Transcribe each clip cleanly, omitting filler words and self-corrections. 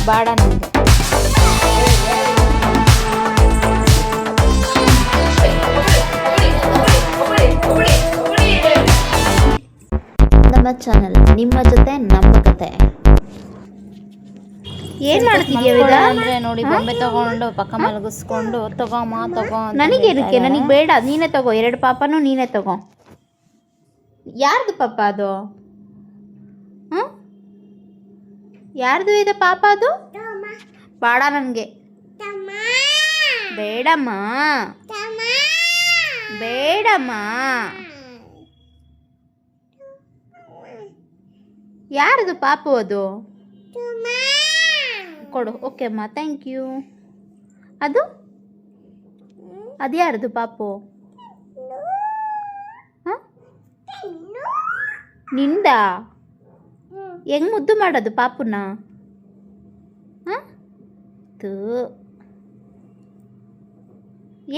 ಬೇಡ ನನಗೆ. ನಮ್ಮ ಚಾನಲ್ ನಿಮ್ಮ ಜೊತೆ ನಮ್ಮ ಕತೆ. ಏನು ಮಾಡ್ತಿದ್ದೀಯ ಅಂದರೆ ನೋಡಿ, ಬೊಂಬೆ ತಗೊಂಡು ಪಕ್ಕ ಮಲಗಿಸ್ಕೊಂಡು ತಗೋಮ್ಮ ತಗೋ. ನನಗೆ ಇದಕ್ಕೆ ನನಗೆ ಬೇಡ, ನೀನೇ ತಗೋ. 2 ಪಾಪನೂ ನೀನೇ ತಗೋ. ಯಾರ್ದು ಪಾಪ ಅದು? ಹ್ಞೂ, ಯಾರ್ದು ಇದೆ ಪಾಪ ಅದು? ಬೇಡ ನನಗೆ, ಬೇಡಮ್ಮ ಬೇಡಮ್ಮ. ಯಾರದು ಪಾಪು ಅದು? ಕೊಡು. ಓಕೆ ಅಮ್ಮ, ಥ್ಯಾಂಕ್ ಯು. ಅದು ಯಾರದು ಪಾಪು? ಹಾಂ, ನಿಂದ? ಹೆಂಗೆ ಮುದ್ದು ಮಾಡೋದು ಪಾಪುನ? ಹಾಂ, ತೂ,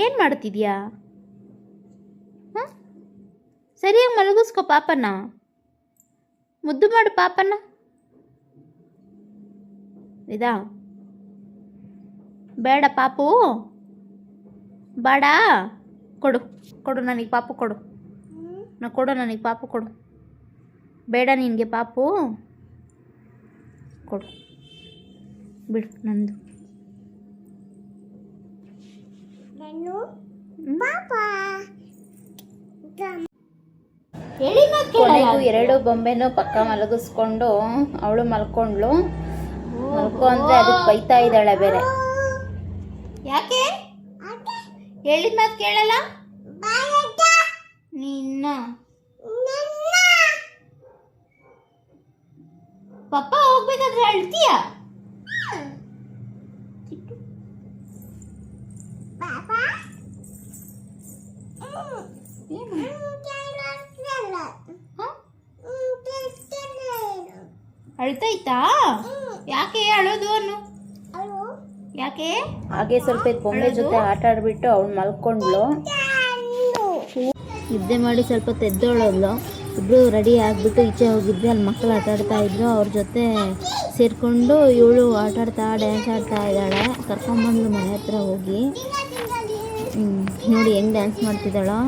ಏನು ಮಾಡ್ತಿದ್ಯಾ? ಹಾಂ, ಸರಿಯಾಗಿ ಮಲಗಿಸ್ಕೊ ಪಾಪನ. ಮುದ್ದು ಮಾಡು ಪಾಪನ. ಇದಾ? ಬೇಡ ಪಾಪು, ಬೇಡ. ಕೊಡು ಕೊಡು ನನಗೆ ಪಾಪು, ಕೊಡು. ಕೊಡು ನನಗೆ ಪಾಪು, ಕೊಡು. ಬೇಡ ನಿನಗೆ ಪಾಪು, ಕೊಡು. ಬಿಡು ನಂದು. ಕೊನೆಗೂ 2 ಬೊಂಬೆನೂ ಪಕ್ಕ ಮಲಗಿಸ್ಕೊಂಡು ಅವಳು ಮಲ್ಕೊಂಡ್ಳು. ಮಲ್ಕೊ ಅಂದರೆ ಅದಕ್ಕೆ ಬೈತಾ ಇದ್ದಾಳೆ ಬೇರೆ. ಯಾಕೆ ಹೇಳಿದ ಮಾತು ಕೇಳಲ್ಲ ನಿನ್ನ? ಪಪ್ಪ ಹೋಗ್ಬೇಕಾದ್ರೆ ಅಳ್ತೀಯ? ಅಳ್ತೈತಾ? ಯಾಕೆ ಅಳೋದು ಅನ್ನು? ಯಾಕೆ? ಹಾಗೆ ಸ್ವಲ್ಪ ಬೊಂಬೆ ಜೊತೆ ಆಟ ಆಡ್ಬಿಟ್ಟು ಅವಳು ಮಲ್ಕೊಂಡ್ಲು. ನಿದ್ದೆ ಮಾಡಿ ಸ್ವಲ್ಪ ತೆದ್ದೋಳದ್ಲು. ಇಬ್ಬರು ರೆಡಿ ಆಗಿಬಿಟ್ಟು ಈಚೆ ಹೋಗಿದ್ವಿ. ಅಲ್ಲಿ ಮಕ್ಕಳು ಆಟ ಆಡ್ತಾ ಇದ್ರು. ಅವ್ರ ಜೊತೆ ಸೇರಿಕೊಂಡು ಇವಳು ಆಟಾಡ್ತಾ ಡ್ಯಾನ್ಸ್ ಆಡ್ತಾ ಇದ್ದಾಳೆ. ಕರ್ಕೊಂಬಂದು ಮನೆ ಹತ್ರ ಹೋಗಿ ನೋಡಿ ಹೆಂಗೆ ಡ್ಯಾನ್ಸ್ ಮಾಡ್ತಿದ್ದಾಳೋ.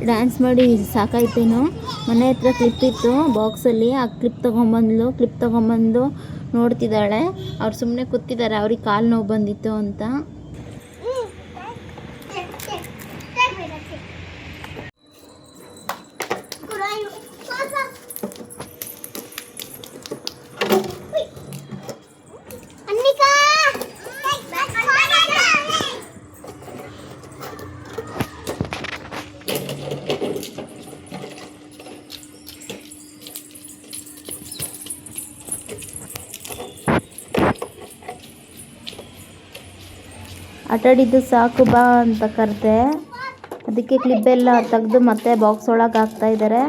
ಡ್ಯಾನ್ಸ್ ಮಾಡಿ ಸಾಕಾಯ್ತೇನೋ. ಮನೆ ಹತ್ರ ಕ್ಲಿಪ್ ಇತ್ತು ಬಾಕ್ಸಲ್ಲಿ. ಆ ಕ್ಲಿಪ್ ತೊಗೊಂಬಂದು ನೋಡ್ತಿದ್ದಾಳೆ. ಅವ್ರು ಸುಮ್ಮನೆ ಕೂತಿದ್ದಾರೆ, ಅವ್ರಿಗೆ ಕಾಲು ನೋವು ಬಂದಿತ್ತು ಅಂತ. ಆಟಾಡಿದ್ದು ಸಾಕು ಬಾ ಅಂತ ಕರೆದೆ. ಅದಕ್ಕೆ ಕ್ಲಿಪ್ಪೆಲ್ಲ ತೆಗೆದು ಮತ್ತೆ ಬಾಕ್ಸ್ ಒಳಗೆ ಹಾಕ್ತಾ ಇದ್ದಾರೆ.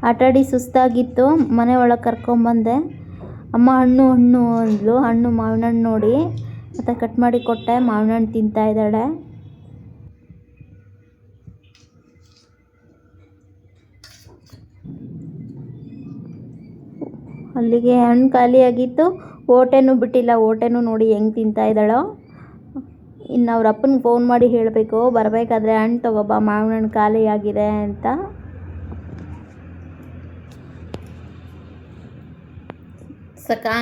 ಆಟಾಡಿ ಸುಸ್ತಾಗಿತ್ತು, ಮನೆ ಒಳಗೆ ಕರ್ಕೊಂಬಂದೆ. ಅಮ್ಮ ಹಣ್ಣು ಅಂದ್ಲು. ಮಾವಿನ ಹಣ್ಣು ನೋಡಿ ಮತ್ತು ಕಟ್ ಮಾಡಿ ಕೊಟ್ಟೆ. ಮಾವಿನ ಹಣ್ಣು ತಿಂತಾ ಇದ್ದಾಳೆ. ಅಲ್ಲಿಗೆ ಹಣ್ಣು ಖಾಲಿಯಾಗಿತ್ತು. ಓಟೆನೂ ಬಿಟ್ಟಿಲ್ಲ. ಓಟೆನೂ ನೋಡಿ ಹೆಂಗೆ ತಿಂತಾ ಇದ್ದಾಳೋ. ಇನ್ನು ಅವ್ರ ಅಪ್ಪನಿಗೆ ಫೋನ್ ಮಾಡಿ ಹೇಳಬೇಕು, ಬರಬೇಕಾದ್ರೆ ಹಣ್ಣು ತಗೋಬಾ, ಮಾವಿನ ಹಣ್ಣು ಖಾಲಿಯಾಗಿದೆ ಅಂತ. ಸಕಾ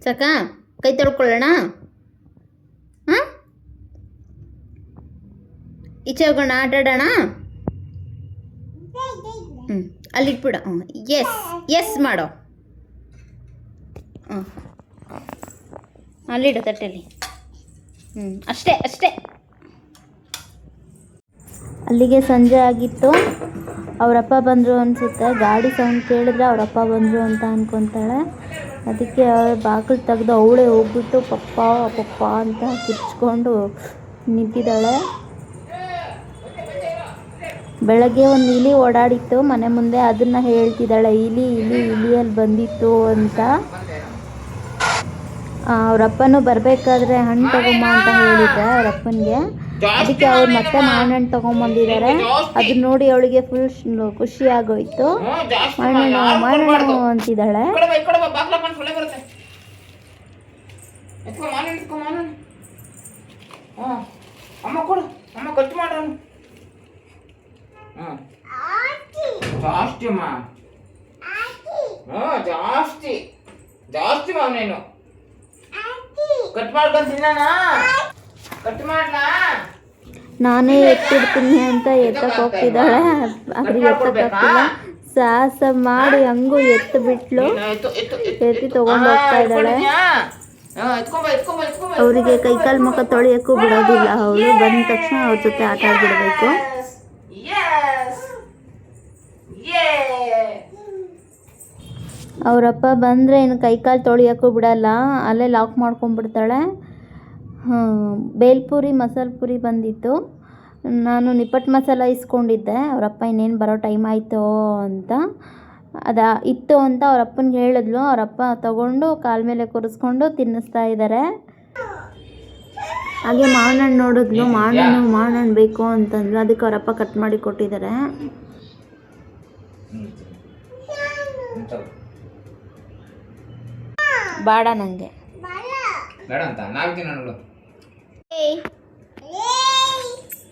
ಸಕಾ ಕೈ ತೊಳ್ಕೊಳ್ಳೋಣ? ಹಾಂ, ಈಚೆ ಹೋಗೋಣ, ಆಟಾಡೋಣ? ಅಲ್ಲಿಟ್ಬಿಡ. ಎಸ್ ಮಾಡೋ. ಅಲ್ಲಿಡು ತಟ್ಟೆಲಿ. ಅಷ್ಟೇ. ಅಲ್ಲಿಗೆ ಸಂಜೆ ಆಗಿತ್ತು. ಅವರಪ್ಪ ಬಂದರು ಅನಿಸುತ್ತೆ. ಗಾಡಿ ಸೌಂಡ್ ಕೇಳಿದ್ರೆ ಅವರಪ್ಪ ಬಂದರು ಅಂತ ಅಂದ್ಕೊತಾಳೆ. ಅದಕ್ಕೆ ಬಾಗಿಲು ತೆಗೆದು ಅವಳೇ ಹೋಗ್ಬಿಟ್ಟು ಪಪ್ಪ ಅಂತ ಕಿರ್ಚ್ಕೊಂಡು ನಿಂತಿದ್ದಾಳೆ. ಬೆಳಗ್ಗೆ ಒಂದು ಇಲಿ ಓಡಾಡಿತ್ತು ಮನೆ ಮುಂದೆ, ಅದನ್ನು ಹೇಳ್ತಿದ್ದಾಳೆ, ಇಲಿಯಲ್ಲಿ ಬಂದಿತ್ತು ಅಂತ. ಅವರಪ್ಪನೂ ಬರಬೇಕಾದ್ರೆ ಹಣ್ಣು ತಗೊಂಬ ಅಂತ ಹೇಳಿದ್ದೆ ಅವರಪ್ಪನಿಗೆ. ಅದಕ್ಕೆ ಅವ್ರು ಮತ್ತೆ ಮಾವಿನಹಣ್ಣು ತೊಗೊಂಬಂದಿದ್ದಾರೆ. ಅದನ್ನ ನೋಡಿ ಅವಳಿಗೆ ಫುಲ್ ಖುಷಿ ಆಗೋಯ್ತು. ಮಾವಿನಹಣ್ಣು ಅಂತಿದ್ದಾಳೆ. ಜಾಸ್ತಿ ಮಾವನೇನು ಕಟ್ ಮಾಡ್ಕೊಂಡು ತಿನ್ನ ಕಟ್ ಮಾಡ್ಲಾ. ನಾನೇ ಎತ್ತಿಡ್ತೀನಿ ಅಂತ ಎತ್ತಕ್ಕೆ ಹೋಗ್ತಿದ್ದಾಳೆ. ಅವ್ರಿಗೆ ಎತ್ತಕ್ಕಾಗ್ತಿಲ್ಲ. ಸಾಹಸ ಮಾಡಿ ಹಂಗೂ ಎತ್ತು ಬಿಟ್ಲು. ಎತ್ತಿ ತಗೊಂಡು ಹೋಗ್ತಾ ಇದ್ದಾಳೆ. ಅವರಿಗೆ ಕೈಕಾಲು ಮುಖ ತೊಳೆಯೋಕ್ಕೂ ಬಿಡೋದಿಲ್ಲ. ಅವಳು ಬಂದ ತಕ್ಷಣ ಅವ್ರ ಜೊತೆ ಆಟ ಆಡ್ಬಿಡ್ಬೇಕು. ಅವರಪ್ಪ ಬಂದರೆ ಇನ್ನು ಕೈಕಾಲು ತೊಳೆಯೋಕ್ಕೂ ಬಿಡಲ್ಲ. ಅಲ್ಲೇ ಲಾಕ್ ಮಾಡ್ಕೊಂಡ್ಬಿಡ್ತಾಳೆ. ಬೇಲ್ಪುರಿ ಮಸಾಲೆ ಪುರಿ ಬಂದಿತ್ತು. ನಾನು ನಿಪ್ಪಟ್ಟು ಮಸಾಲ ಇಸ್ಕೊಂಡಿದ್ದೆ. ಅವರಪ್ಪ ಇನ್ನೇನು ಬರೋ ಟೈಮ್ ಆಯಿತು ಅಂತ. ಇತ್ತು ಅಂತ ಅವರಪ್ಪನಿಗೆ ಹೇಳಿದ್ಲು. ಅವರಪ್ಪ ತಗೊಂಡು ಕಾಲ ಮೇಲೆ ಕೂರಿಸ್ಕೊಂಡು ತಿನ್ನಿಸ್ತಾ ಇದ್ದಾರೆ. ಹಾಗೆ ಮಾವಿನಹಣ್ಣು ನೋಡಿದ್ಲು. ಮಾವಿನಹಣ್ಣು ಬೇಕು ಅಂತಂದ್ಲು. ಅದಕ್ಕೆ ಅವರಪ್ಪ ಕಟ್ ಮಾಡಿ ಕೊಟ್ಟಿದ್ದಾರೆ. ಬೇಡ ನನಗೆ ಬೇಡ ಅಂತ ನಾವಿದ್ದೀನಿ ನೋಡು.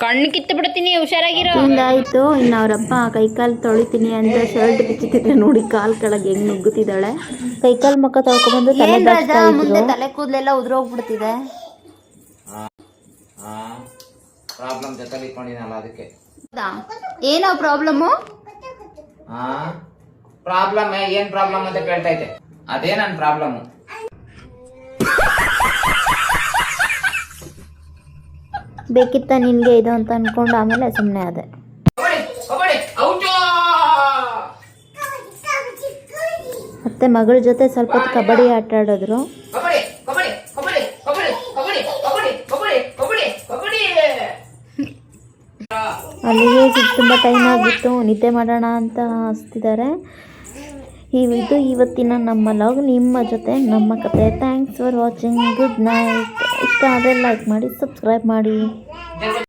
ಕಣ್ಣು ಕಿತ್ತು ಬಿಡ್ತೀನಿ, ಹುಷಾರಾಗಿರೋ. ಹಿಂಗಾಯ್ತು. ಇನ್ನು ಅವರಪ್ಪ ಕೈಕಾಲು ತೊಳಿತೀನಿ ಅಂತ ಶರ್ಟ್ ಬಿಚ್ಚಿತಿದ್ರೆ ನೋಡಿ ಕಾಲು ಕೆಳಗೆ ಹೆಂಗೆ ನುಗ್ಗುತ್ತಿದ್ದಾಳೆ. ಕೈಕಾಲು ಮುಖ ತೊಳ್ಕೊಂಡ್ಬಂದು ತಲೆ ಕೂದಲೆಲ್ಲ ಉದುರೋಗ್ಬಿಡ್ತಿದೆ. ಪ್ರಾಬ್ಲಮ್ ಜೊತೆಲಿ ಇಟ್ಕೊಂಡಿನಲ್ಲ ಅದಕ್ಕೆ. ಏನೋ ಪ್ರಾಬ್ಲಮ್ಮು? ಪ್ರಾಬ್ಲಮ್ ಏನ್ ಪ್ರಾಬ್ಲಮ್ ಅಂತ ಕೇಳ್ತೈತೆ. ಅದೇ ನನ್ನ ಪ್ರಾಬ್ಲಮ್. ಬೇಕಿತ್ತ ನಿನ್ಗೆ ಇದು ಅಂತ ಅನ್ಕೊಂಡು ಆಮೇಲೆ ಸುಮ್ಮನೆ ಅದೇ. ಮತ್ತೆ ಮಗಳ ಜೊತೆ ಸ್ವಲ್ಪ ಹೊತ್ತು ಕಬಡ್ಡಿ ಆಟ ಆಡಿದ್ರು. ಅಲ್ಲಿಗೆ ತುಂಬ ಟೈಮ್ ಆಗಿತ್ತು, ನಿದ್ದೆ ಮಾಡೋಣ ಅಂತ ಅನಿಸ್ತಿದ್ದಾರೆ. ಇದು ಇವತ್ತಿನ ನಮ್ಮ ಲಾಗ್, ನಿಮ್ಮ ಜೊತೆ ನಮ್ಮ ಕತೆ. Thanks for watching. Good night. ಇಷ್ಟ ಆದರೆ ಲೈಕ್ ಮಾಡಿ, ಸಬ್ಸ್ಕ್ರೈಬ್ ಮಾಡಿ.